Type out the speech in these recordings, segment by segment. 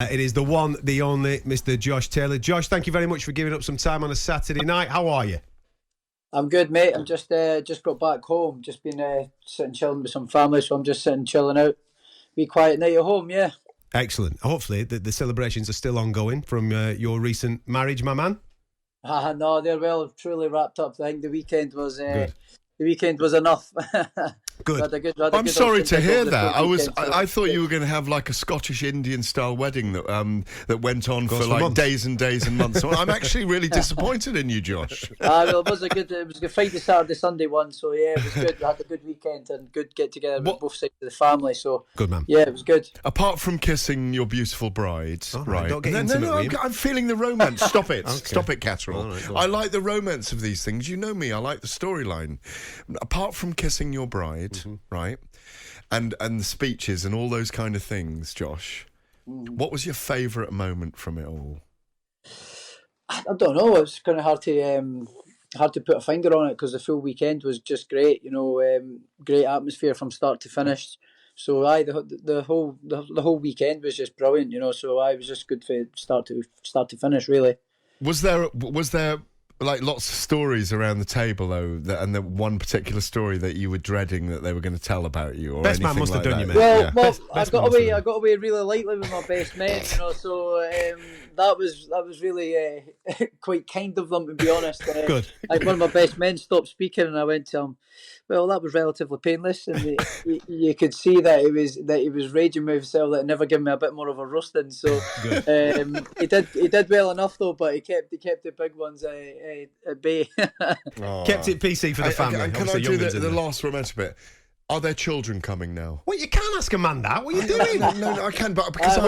It is the one, the only, Mr. Josh Taylor. Josh, thank you very much for giving up some time on a Saturday night. How are you? I'm good, mate. I'm just got back home. Just been sitting chilling with some family, so I'm just sitting chilling out. Be quiet night at home, yeah. Excellent. Hopefully the celebrations are still ongoing from your recent marriage, my man. No, they're well truly wrapped up. I think the weekend was enough. Good. I'm sorry to hear that. I thought you were going to have like a Scottish Indian style wedding that went on for like days and days and months. So I'm actually really disappointed in you, Josh. Well, it was a good Friday, Saturday, Sunday one. So yeah, it was good. We had a good weekend and good get together with both sides of the family. So good, man. Yeah, it was good. Apart from kissing your beautiful bride, right? Don't get intimate. I'm feeling the romance. Stop it. Okay. Stop it, Catterall. Right, I like the romance of these things. You know me. I like the storyline. Apart from kissing your bride, right, and the speeches and all those kind of things, Josh, what was your favourite moment from it all? I don't know. It's kind of hard to put a finger on it because the full weekend was just great. You know, great atmosphere from start to finish. So the whole weekend was just brilliant. You know, so I was just good for start to finish. Really. Was there like lots of stories around the table though, and the one particular story that you were dreading that they were going to tell about you, or best anything man must like have done that? you, mate. Well, I got away really lightly with my best man, you know. So that was really quite kind of them, to be honest. Good. Like one of my best men stopped speaking, and I went to him. Well, that was relatively painless, and you could see that he was raging with himself that never given me a bit more of a roasting. So he did well enough though, but he kept the big ones at bay. Kept it PC for the family. And can I do the last romantic bit? Are there children coming now? Well, you can't ask a man that. What are you doing? No, I can, but because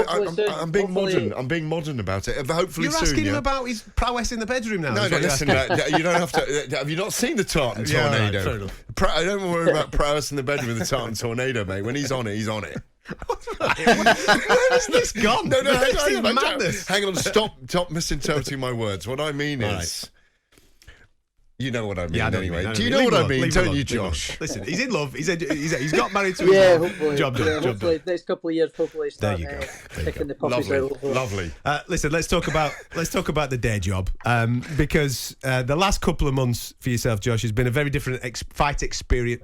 I'm being modern. I'm being modern about it. Hopefully You're soon. asking him about his prowess in the bedroom now. No, listen. You don't have to. Have you not seen the Tartan Tornado? Right, fair enough. I don't worry about prowess in the bedroom with the Tartan Tornado, mate. When he's on it, he's on it. Where has this gone? No, hang on. Stop misinterpreting my words. What I mean is. You know what I mean, anyway. Do you know what I mean, don't you, Josh? Listen, he's in love. He's got married to his wife. Hopefully. Job done. Hopefully, next couple of years, hopefully start picking the puppies out. Lovely. Listen, let's talk about the day job, because the last couple of months for yourself, Josh, has been a very different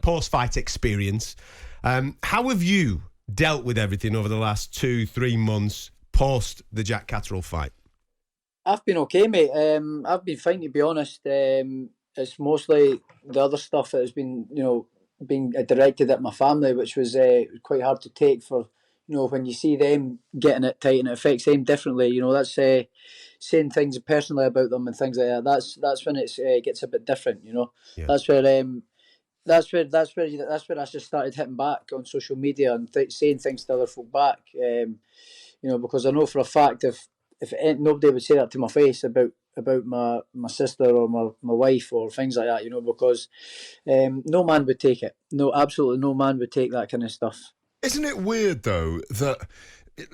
post-fight experience. How have you dealt with everything over the last 2-3 months post the Jack Catterall fight? I've been okay, mate. I've been fine, to be honest. It's mostly the other stuff that has been, being directed at my family, which was quite hard to take for, when you see them getting it tight and it affects them differently. That's saying things personally about them and things like that. That's when it gets a bit different. Yeah. That's where I just started hitting back on social media and saying things to other folk back. Because I know for a fact if nobody would say that to my face about my sister or my wife or things like that, because no man would take it. No, absolutely no man would take that kind of stuff. Isn't it weird though that?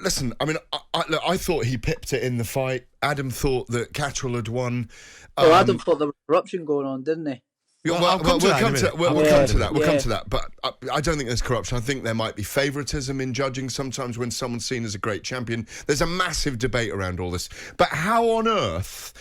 Listen, I mean, I thought he pipped it in the fight. Adam thought that Catterall had won. Adam thought there was corruption going on, didn't he? We'll come to that. But I don't think there's corruption. I think there might be favouritism in judging sometimes when someone's seen as a great champion. There's a massive debate around all this. But how on earth,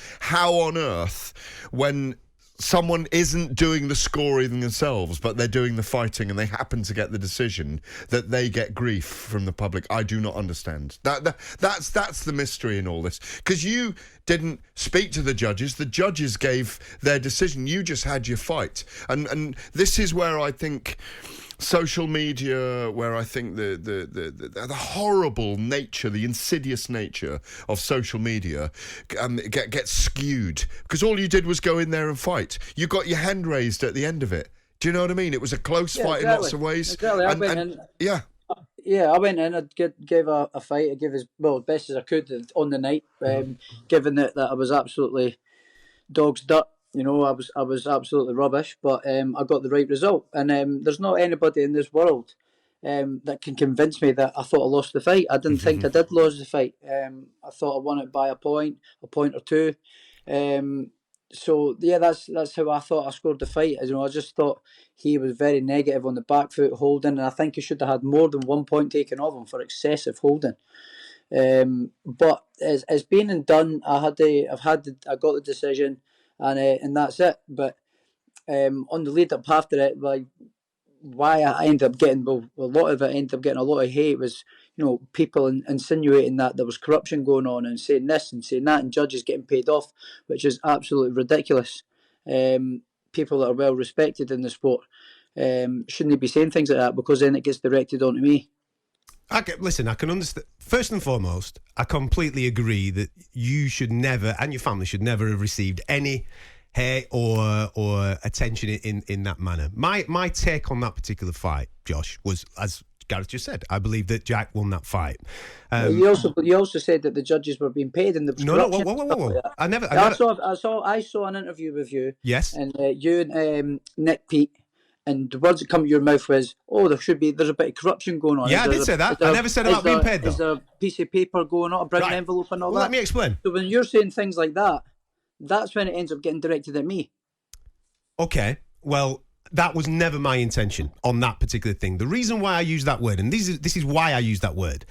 when someone isn't doing the scoring themselves, but they're doing the fighting and they happen to get the decision, that they get grief from the public? I do not understand. That's the mystery in all this. Because you didn't speak to the judges. The judges gave their decision. You just had your fight. And this is where I think social media, where I think the horrible nature, the insidious nature of social media gets skewed. Because all you did was go in there and fight. You got your hand raised at the end of it. Do you know what I mean? It was a close fight in lots of ways. Exactly. I went in, I gave a fight. I gave as best as I could on the night, given that I was absolutely dog's dirt. I was absolutely rubbish, but I got the right result. And there's not anybody in this world that can convince me that I thought I lost the fight. I didn't think I did lose the fight. I thought I won it by a point or two. So yeah, that's how I thought I scored the fight. I just thought he was very negative on the back foot holding, and I think he should have had more than 1 point taken off him for excessive holding. But it's been and done. I got the decision, and that's it. But on the lead up after it, like why I ended up getting a lot of it ended up getting a lot of hate was, people insinuating that there was corruption going on and saying this and saying that, and judges getting paid off, which is absolutely ridiculous. People that are well respected in the sport shouldn't be saying things like that, because then it gets directed onto me. Listen, I can understand. First and foremost, I completely agree that you should never, and your family should never have received any hate or attention in that manner. My take on that particular fight, Josh, was, as Gareth just said, I believe that Jack won that fight. You also said that the judges were being paid, and the whoa. I saw an interview with you. Yes. And you and Nick Pete, and the words that come to your mouth was, there's a bit of corruption going on. Yeah, I did say that. I never said about being paid, though. Is there a piece of paper going on, a brown envelope and all that? Let me explain. So when you're saying things like that, that's when it ends up getting directed at me. Okay, well, that was never my intention on that particular thing. The reason why I use that word, and this is why I use that word.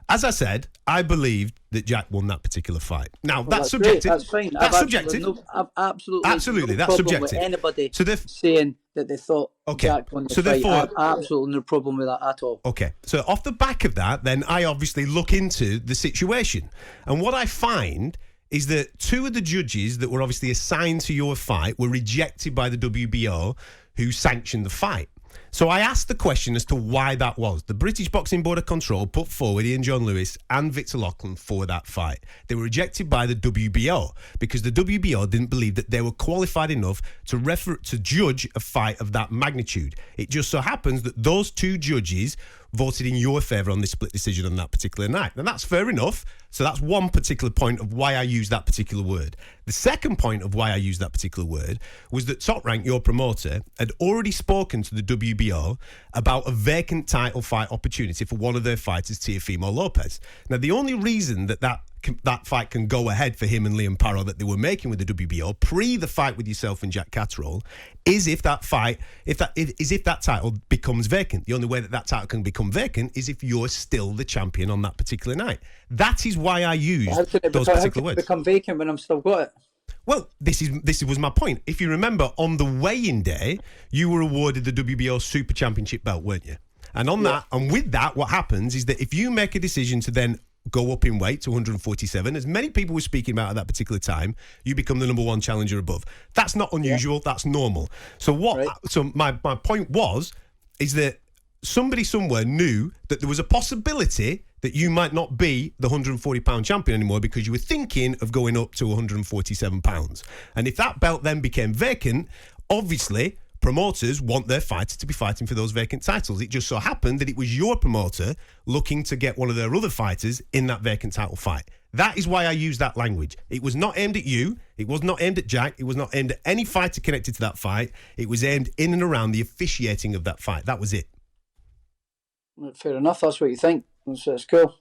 As I said, I believed that Jack won that particular fight. Now, that's subjective. Great. That's fine. That's subjective. I've absolutely that's subjective. With anybody saying that they thought Jack won the fight. Therefore, absolutely no problem with that at all. Okay, so off the back of that, then I obviously look into the situation. And what I find is that two of the judges that were obviously assigned to your fight were rejected by the WBO, who sanctioned the fight. So I asked the question as to why that was. The British Boxing Board of Control put forward Ian John Lewis and Victor Loughlin for that fight. They were rejected by the WBO because the WBO didn't believe that they were qualified enough to judge a fight of that magnitude. It just so happens that those two judges voted in your favour on this split decision on that particular night. And that's fair enough. So that's one particular point of why I use that particular word. The second point of why I used that particular word was that Top Rank, your promoter, had already spoken to the WBO about a vacant title fight opportunity for one of their fighters, Teofimo Lopez. Now, the only reason that fight can go ahead for him and Liam Parrow that they were making with the WBO pre the fight with yourself and Jack Catterall is if that title becomes vacant. The only way that title can become vacant is if you're still the champion on that particular night. That is why I used those particular words. Become vacant when I'm still got it? Well, this was my point. If you remember, on the weigh-in day, you were awarded the WBO Super Championship belt, weren't you? And with that, what happens is that if you make a decision to then go up in weight to 147, as many people were speaking about at that particular time, you become the number one challenger above. That's not unusual. That's normal. So my point is that somebody somewhere knew that there was a possibility that you might not be the 140-pound champion anymore because you were thinking of going up to 147 pounds. And if that belt then became vacant, obviously promoters want their fighter to be fighting for those vacant titles. It just so happened that it was your promoter looking to get one of their other fighters in that vacant title fight. That is why I use that language. It was not aimed at you. It was not aimed at Jack. It was not aimed at any fighter connected to that fight. It was aimed in and around the officiating of that fight. That was it. Fair enough. That's what you think. That's cool.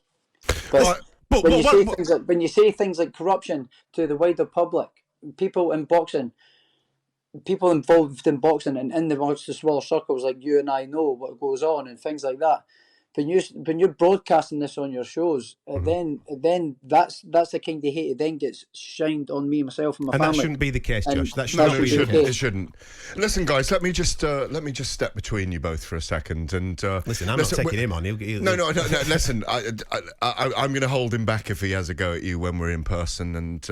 But when you say things like corruption to the wider public, people involved in boxing and in the smaller circles like you and I know what goes on and things like that. When you're broadcasting this on your shows, then that's the kind of hate that then gets shined on me, myself, and my family. And that shouldn't be the case, Josh. It shouldn't. Listen, guys, let me just step between you both for a second. And listen, I'm not taking him on. No. Listen, I'm going to hold him back if he has a go at you when we're in person, and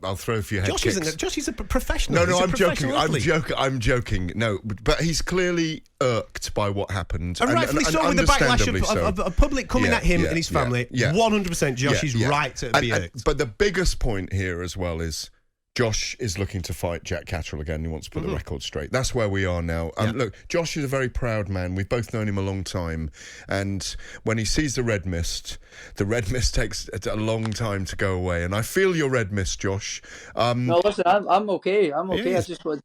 I'll throw a few head kicks. Josh is a professional. No, I'm joking. I'm joking. No, but he's clearly irked by what happened, and rightfully so, with the backlash of a public coming at him and his family. 100% Josh is right to be irked. But the biggest point here as well is Josh is looking to fight Jack Catterall again. He wants to put the record straight. That's where we are now. Look, Josh is a very proud man. We've both known him a long time. And when he sees the red mist takes a long time to go away. And I feel your red mist, Josh. No, listen, I'm okay. I just wanted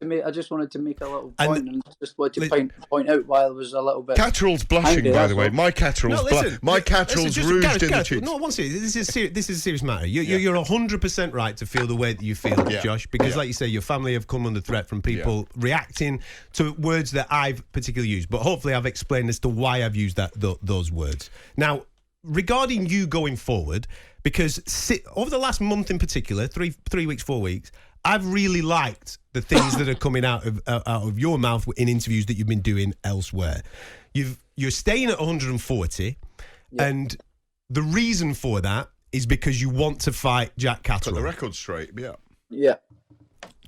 to make a little point and just wanted to point out why I was a little bit. Catterall's blushing, angry, by the way. My Catterall's rouged in the cheeks. No, one second. This is a serious matter. You're 100% right to feel the way that you feel. Josh, because like you say, your family have come under threat from people reacting to words that I've particularly used. But hopefully I've explained as to why I've used those words. Now, regarding you going forward, because over the last month in particular, 3 weeks, 4 weeks, I've really liked the things that are coming out of your mouth in interviews that you've been doing elsewhere. You're staying at 140, and the reason for that is because you want to fight Jack Catterall. Put the record straight, Yeah.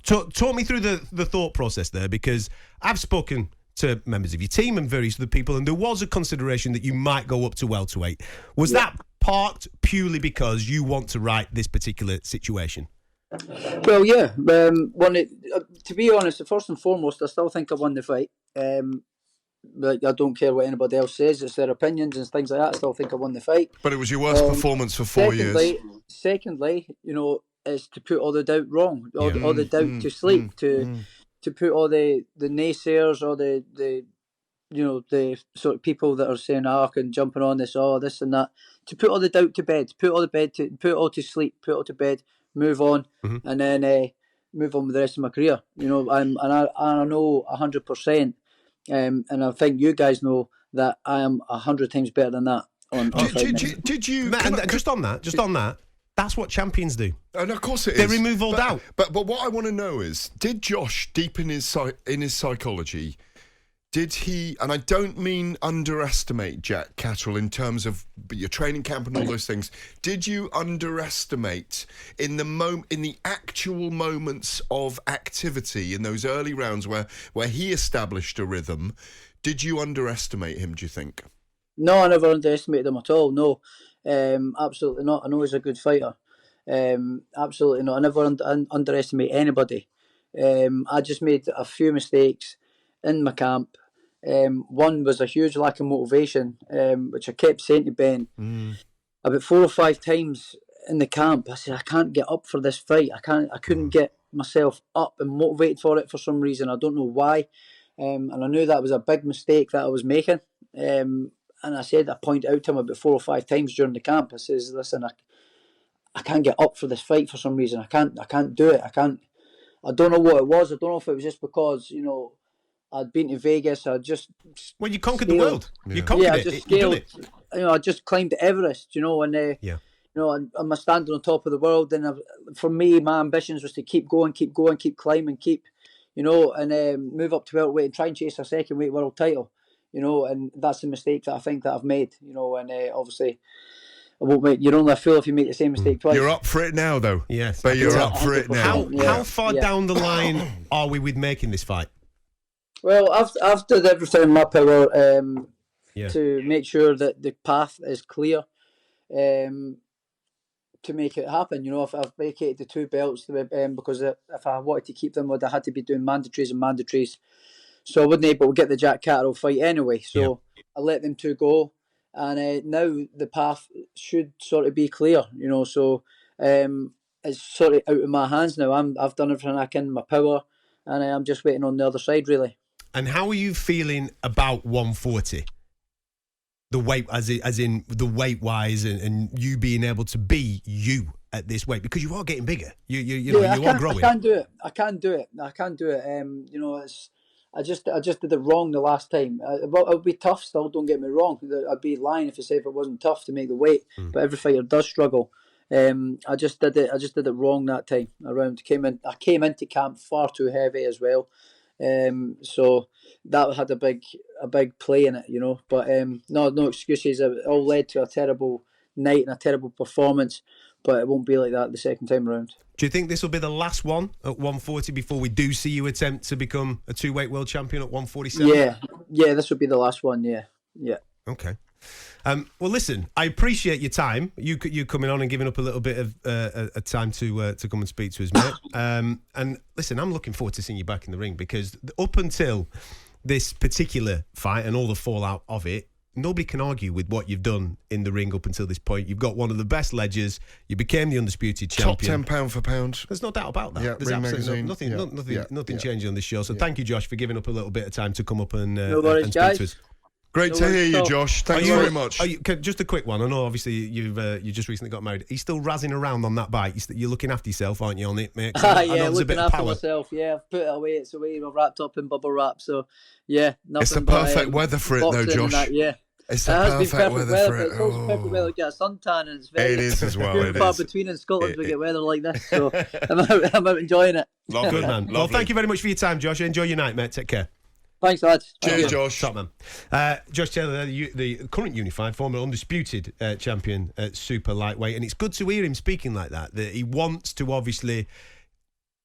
Talk me through the thought process there, because I've spoken to members of your team and various other people, and there was a consideration that you might go up to welterweight. Was that parked purely because you want to right this particular situation? Well, yeah. To be honest, first and foremost, I still think I won the fight. Like, I don't care what anybody else says. It's their opinions and things like that. I still think I won the fight. But it was your worst performance for 4 years. Secondly, is to put all the doubt wrong, all the doubt to sleep, to put all the naysayers or the sort of people that are saying, and jumping on this, this and that, to put all the doubt to bed, put it all to sleep, put it all to bed, move on, and then move on with the rest of my career. I know 100%, and I think you guys know that I am 100 times better than that. Did you? Just on that. That's what champions do. And of course it is. They remove all doubt. But what I want to know is, did Josh, deep in his psychology, did he, and I don't mean underestimate Jack Catterall in terms of your training camp and all those things, did you underestimate in the actual moments of activity in those early rounds where he established a rhythm, did you underestimate him, do you think? No, I never underestimated him at all, no. Absolutely not. I know he's a good fighter. Absolutely not. I never underestimate anybody. I just made a few mistakes in my camp. One was a huge lack of motivation, which I kept saying to Ben about 4 or 5 times in the camp. I said, I can't get up for this fight. I couldn't get myself up and motivated for it for some reason. I don't know why. And I knew that was a big mistake that I was making. And I pointed out to him about 4 or 5 times during the camp. I says, listen, I can't get up for this fight for some reason. I can't do it. I don't know what it was. I don't know if it was just because, I'd been to Vegas. You conquered the world. You conquered it. I just scaled. I just climbed the Everest. And I'm standing on top of the world. And for me, my ambitions was to keep going, keep climbing, and move up to welterweight and try and chase a second weight world title. And that's the mistake that I think that I've made. And obviously, I won't make. You're only a fool if you make the same mistake twice. You're up for it now, though. Yes, but you're up for it now. How far down the line are we with making this fight? Well, I've done everything in my power to make sure that the path is clear to make it happen. I've vacated the 2 belts because if I wanted to keep them, I had to be doing mandatories. So I wasn't able to get the Jack Catterall fight anyway. So I let them 2 go. And now the path should sort of be clear, So it's sort of out of my hands now. I've done everything I can in my power. And I'm just waiting on the other side, really. And how are you feeling about 140? The weight, as in the weight wise, and you being able to be you at this weight, because you are getting bigger. You are growing. I can't do it. I just did it wrong the last time. It would be tough still, don't get me wrong. I'd be lying if I say if it wasn't tough to make the weight. But every fighter does struggle. I just did it wrong that time around. I came into camp far too heavy as well. So that had a big play in it, But no excuses. It all led to a terrible night and a terrible performance. But it won't be like that the second time around. Do you think this will be the last one at 140 before we do see you attempt to become a 2-weight world champion at 147? Yeah, this will be the last one. Yeah. Okay. Well, listen, I appreciate your time. You coming on and giving up a little bit of a time to come and speak to us, mate. And listen, I'm looking forward to seeing you back in the ring, because up until this particular fight and all the fallout of it, nobody can argue with what you've done in the ring up until this point. You've got one of the best ledgers. You became the undisputed champion. Top 10 pound for pound. There's no doubt about that. Yeah, There's absolutely nothing changing on this show. So thank you, Josh, for giving up a little bit of time to come up and speak to us. Great to hear you, Josh. Thanks very much. Just a quick one. I know, obviously, you just recently got married. Are you still razzing around on that bike? You're looking after yourself, aren't you, on it, mate? Looking after myself. Yeah, I've put it away. It's away. I've wrapped up in bubble wrap. So, yeah, nothing. It's the perfect weather for it, though, Josh. It's the has been perfect weather for it. It's also perfect weather to get a suntan, and it's very It is as well. few and far between in Scotland we get weather like this. So I'm out enjoying it. Good man. Well, thank you very much for your time, Josh. Enjoy your night, mate. Take care. Thanks, lads. Cheers, Josh. Top man. Josh Taylor, the current unified, former undisputed champion at super lightweight, and it's good to hear him speaking like that. That he wants to obviously.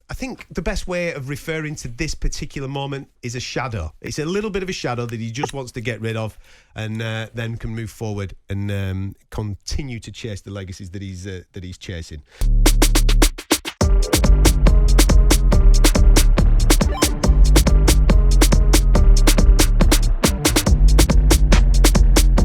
I think the best way of referring to this particular moment is a shadow. It's a little bit of a shadow that he just wants to get rid of, and then can move forward and continue to chase the legacies that he's chasing.